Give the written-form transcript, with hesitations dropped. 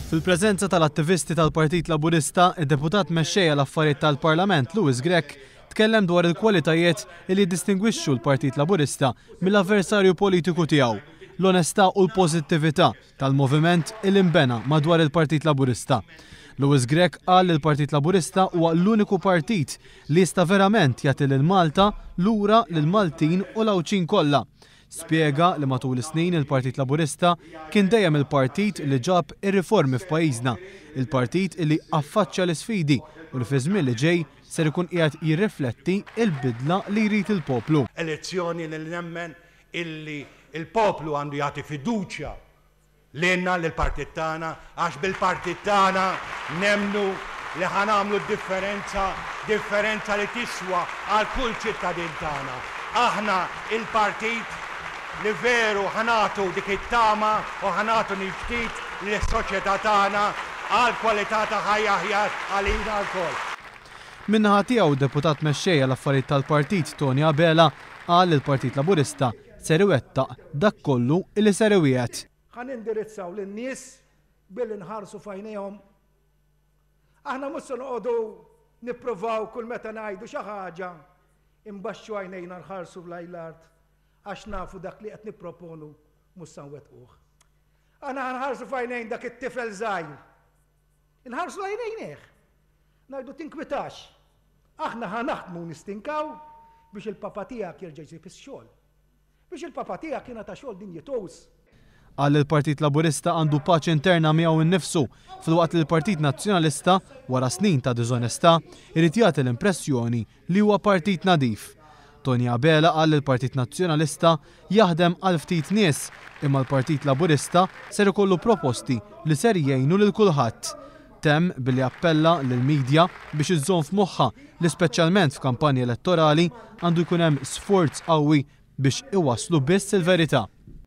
Fil-preżenza tal-attivisti tal-Partit Laburista, id-deputat mexxejja l-affarijiet tal-Parlament Lewis Grech tkellem dwar il-kwalitajiet li jiddistingwixxu l-Partit Laburista mill-avversarju politiku tiegħu, l-onestà u l-pożittività tal-moviment il-imbena madwar il-Partit Laburista. Lewis Grech qal li l-Partit Laburista huwa l-uniku partit li jista' verament jagħti lil Malta lura lil Maltin u l-Awċin kollha. Spjega li matul is-snin il-Partit Laburista kien dejjem il-partit li ġab ir-riformi f'pajjiżna, il-partit li affaċċja l-isfidi u li fi żmien li ġej ser ikun qiegħed jirrifletti l-bidla li jrid il-poplu. Elezzjoni li nemmen illi il-poplu għandu jagħti fiduċja lilna lill-partit tagħna għax bil-partit tagħna nemmnu li ħanamlu differenza li tiswa għal kull ċittadin tagħna. Aħna il-partit li veru ħanatu dik it-tama u ħanatu niftit lis-soċjetà tagħna għal kwalità ta' ħajja aħjar għalina lkoll. Min-naħa tiegħu deputat mexxejja l-affarijiet tal-partit Tony Abela qal li l-Partit Laburista ser iwettaq dak kollu li ser iwiegħed. Ħan indirizzaw lin-nies billi nħarsu f'għajnejhom. Aħna mhux se noqogħdu nippruvaw kull meta ngħidu xi ħaġa imbaxxu għajnejna nħarsu fl-art għax nafu dak li qed nipproponu mhux se nwettquh. Aħna nħarsu f'għajnejn dak it-tifel żgħir. Inħarsu għajnejn ngħidu tinkwitax. Aħna ħanaħdmu nistinkaw biex il-papa tiegħek jerġa' jsir fix-xogħol. Biex il-papa tiegħek jingħata xogħol dinjetuż. Qal li l-Partit Laburista għandu paċi interna miegħu innifsu filwaqt li l-Partit Nazzjonalista wara snin ta' diżonestà irid jagħti l-impressjoni li huwa partit nadif. Tony Abela qal li l-Partit Nazzjonalista jaħdem għal ftit nies imma l-Partit Laburista ser ikollu proposti li ser jgħinu lil kulħadd. Temm billi appella lill-midja biex iżżomm f'moħħha li speċjalment f'kampanji elettorali għandu jkun hemm sforz qawwi biex iwasslu biss il-verità.